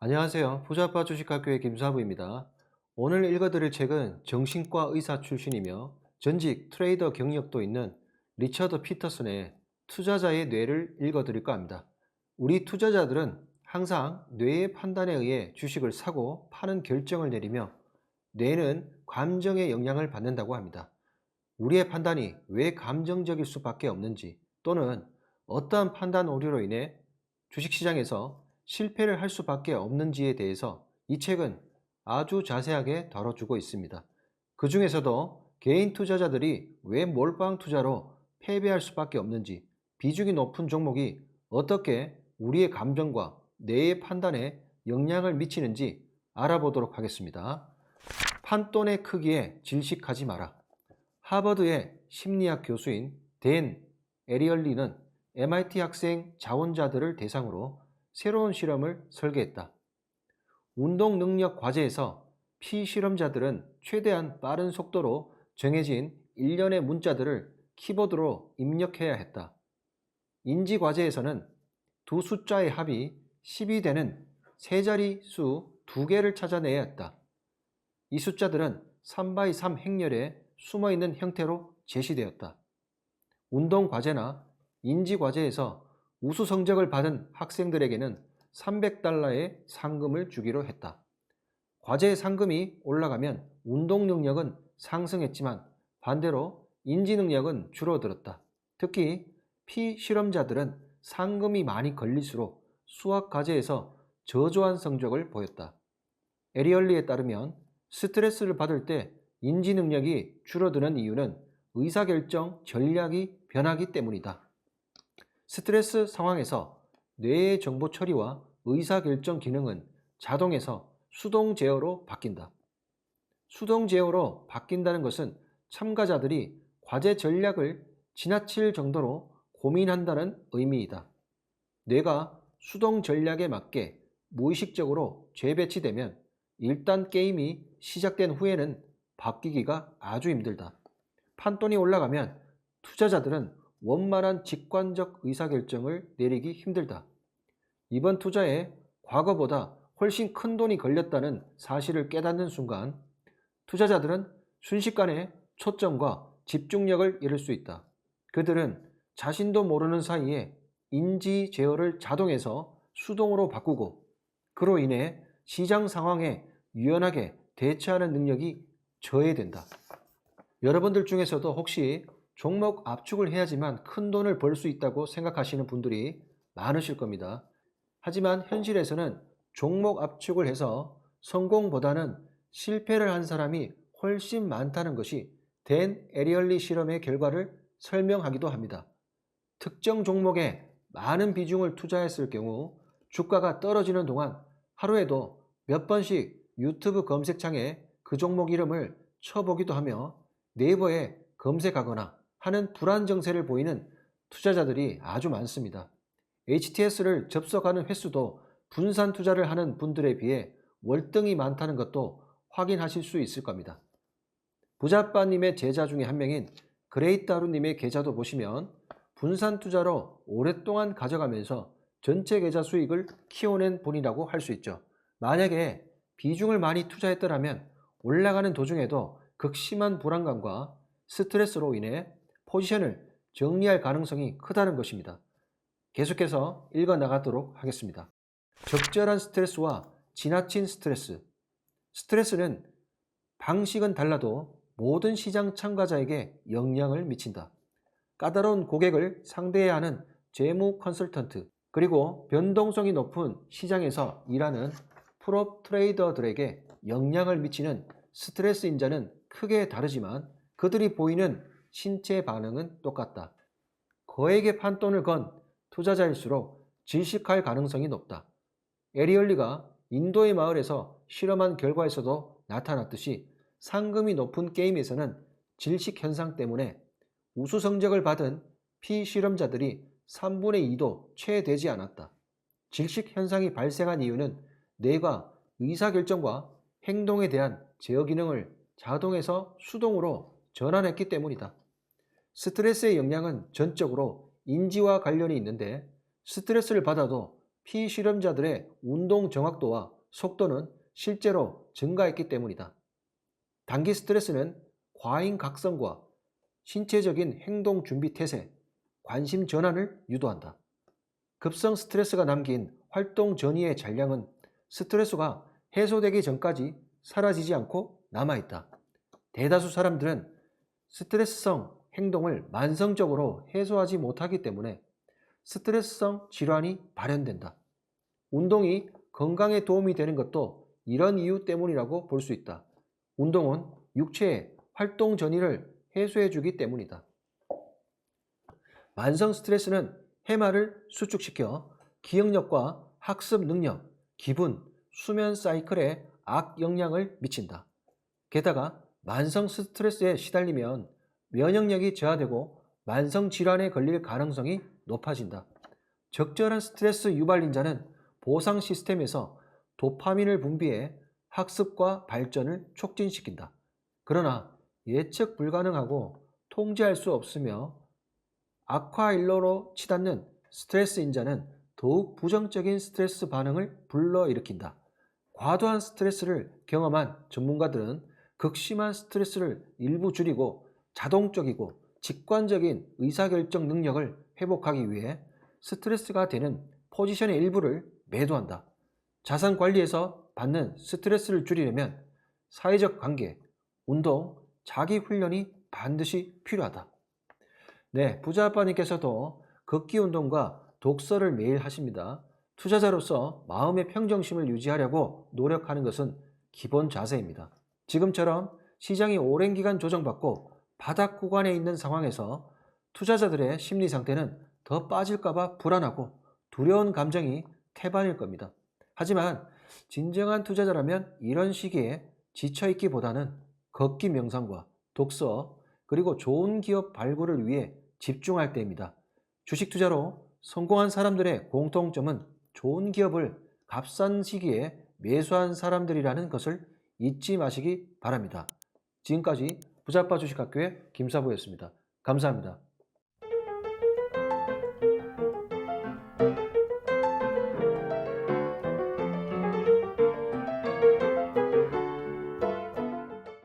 안녕하세요. 부자아빠 주식학교의 김사부입니다. 오늘 읽어드릴 책은 정신과 의사 출신이며 전직 트레이더 경력도 있는 리처드 피터슨의 투자자의 뇌를 읽어드릴까 합니다. 우리 투자자들은 항상 뇌의 판단에 의해 주식을 사고 파는 결정을 내리며 뇌는 감정의 영향을 받는다고 합니다. 우리의 판단이 왜 감정적일 수밖에 없는지 또는 어떠한 판단 오류로 인해 주식시장에서 실패를 할 수밖에 없는지에 대해서 이 책은 아주 자세하게 다뤄주고 있습니다. 그 중에서도 개인 투자자들이 왜 몰빵 투자로 패배할 수밖에 없는지, 비중이 높은 종목이 어떻게 우리의 감정과 뇌의 판단에 영향을 미치는지 알아보도록 하겠습니다. 판돈의 크기에 질식하지 마라. 하버드의 심리학 교수인 댄 에리얼리는 MIT 학생 자원자들을 대상으로 새로운 실험을 설계했다. 운동 능력 과제에서 피실험자들은 최대한 빠른 속도로 정해진 일련의 문자들을 키보드로 입력해야 했다. 인지 과제에서는 두 숫자의 합이 10이 되는 세 자리 수 2개를 찾아내야 했다. 이 숫자들은 3x3 행렬에 숨어있는 형태로 제시되었다. 운동 과제나 인지 과제에서 우수 성적을 받은 학생들에게는 $300의 상금을 주기로 했다. 과제 상금이 올라가면 운동 능력은 상승했지만 반대로 인지 능력은 줄어들었다. 특히 피실험자들은 상금이 많이 걸릴수록 수학 과제에서 저조한 성적을 보였다. 에리얼리에 따르면 스트레스를 받을 때 인지 능력이 줄어드는 이유는 의사결정 전략이 변하기 때문이다. 스트레스 상황에서 뇌의 정보 처리와 의사결정 기능은 자동에서 수동 제어로 바뀐다. 수동 제어로 바뀐다는 것은 참가자들이 과제 전략을 지나칠 정도로 고민한다는 의미이다. 뇌가 수동 전략에 맞게 무의식적으로 재배치되면 일단 게임이 시작된 후에는 바뀌기가 아주 힘들다. 판돈이 올라가면 투자자들은 원만한 직관적 의사결정을 내리기 힘들다. 이번 투자에 과거보다 훨씬 큰 돈이 걸렸다는 사실을 깨닫는 순간 투자자들은 순식간에 초점과 집중력을 잃을 수 있다. 그들은 자신도 모르는 사이에 인지 제어를 자동에서 수동으로 바꾸고 그로 인해 시장 상황에 유연하게 대처하는 능력이 저해된다. 여러분들 중에서도 혹시 종목 압축을 해야지만 큰 돈을 벌 수 있다고 생각하시는 분들이 많으실 겁니다. 하지만 현실에서는 종목 압축을 해서 성공보다는 실패를 한 사람이 훨씬 많다는 것이 댄 에리얼리 실험의 결과를 설명하기도 합니다. 특정 종목에 많은 비중을 투자했을 경우 주가가 떨어지는 동안 하루에도 몇 번씩 유튜브 검색창에 그 종목 이름을 쳐보기도 하며 네이버에 검색하거나 하는 불안 정세를 보이는 투자자들이 아주 많습니다. HTS를 접속하는 횟수도 분산 투자를 하는 분들에 비해 월등히 많다는 것도 확인하실 수 있을 겁니다. 부자빠님의 제자 중에 한 명인 그레이따루님의 계좌도 보시면 분산 투자로 오랫동안 가져가면서 전체 계좌 수익을 키워낸 분이라고 할 수 있죠. 만약에 비중을 많이 투자했더라면 올라가는 도중에도 극심한 불안감과 스트레스로 인해 포지션을 정리할 가능성이 크다는 것입니다. 계속해서 읽어 나가도록 하겠습니다. 적절한 스트레스와 지나친 스트레스. 스트레스는 방식은 달라도 모든 시장 참가자에게 영향을 미친다. 까다로운 고객을 상대해야 하는 재무 컨설턴트, 그리고 변동성이 높은 시장에서 일하는 프롭 트레이더들에게 영향을 미치는 스트레스 인자는 크게 다르지만 그들이 보이는 신체 반응은 똑같다. 거액의 판돈을 건 투자자일수록 질식할 가능성이 높다. 에리얼리가 인도의 마을에서 실험한 결과에서도 나타났듯이 상금이 높은 게임에서는 질식 현상 때문에 우수 성적을 받은 피실험자들이 3분의 2도 채 되지 않았다. 질식 현상이 발생한 이유는 뇌가 의사결정과 행동에 대한 제어 기능을 자동에서 수동으로 전환했기 때문이다. 스트레스의 영향은 전적으로 인지와 관련이 있는데 스트레스를 받아도 피실험자들의 운동 정확도와 속도는 실제로 증가했기 때문이다. 단기 스트레스는 과잉 각성과 신체적인 행동 준비 태세, 관심 전환을 유도한다. 급성 스트레스가 남긴 활동 전이의 잔량은 스트레스가 해소되기 전까지 사라지지 않고 남아있다. 대다수 사람들은 스트레스성 행동을 만성적으로 해소하지 못하기 때문에 스트레스성 질환이 발현된다. 운동이 건강에 도움이 되는 것도 이런 이유 때문이라고 볼 수 있다. 운동은 육체의 활동 전이를 해소해주기 때문이다. 만성 스트레스는 해마를 수축시켜 기억력과 학습 능력, 기분, 수면 사이클에 악영향을 미친다. 게다가 만성 스트레스에 시달리면 면역력이 저하되고 만성 질환에 걸릴 가능성이 높아진다. 적절한 스트레스 유발인자는 보상 시스템에서 도파민을 분비해 학습과 발전을 촉진시킨다. 그러나 예측 불가능하고 통제할 수 없으며 악화일로로 치닫는 스트레스인자는 더욱 부정적인 스트레스 반응을 불러일으킨다. 과도한 스트레스를 경험한 전문가들은 극심한 스트레스를 일부 줄이고 자동적이고 직관적인 의사결정 능력을 회복하기 위해 스트레스가 되는 포지션의 일부를 매도한다. 자산 관리에서 받는 스트레스를 줄이려면 사회적 관계, 운동, 자기 훈련이 반드시 필요하다. 네, 부자 아빠님께서도 걷기 운동과 독서를 매일 하십니다. 투자자로서 마음의 평정심을 유지하려고 노력하는 것은 기본 자세입니다. 지금처럼 시장이 오랜 기간 조정받고 바닥 구간에 있는 상황에서 투자자들의 심리 상태는 더 빠질까봐 불안하고 두려운 감정이 태반일 겁니다. 하지만 진정한 투자자라면 이런 시기에 지쳐있기보다는 걷기 명상과 독서 그리고 좋은 기업 발굴을 위해 집중할 때입니다. 주식 투자로 성공한 사람들의 공통점은 좋은 기업을 값싼 시기에 매수한 사람들이라는 것을 잊지 마시기 바랍니다. 지금까지 부자빠 주식학교의 김사부였습니다. 감사합니다.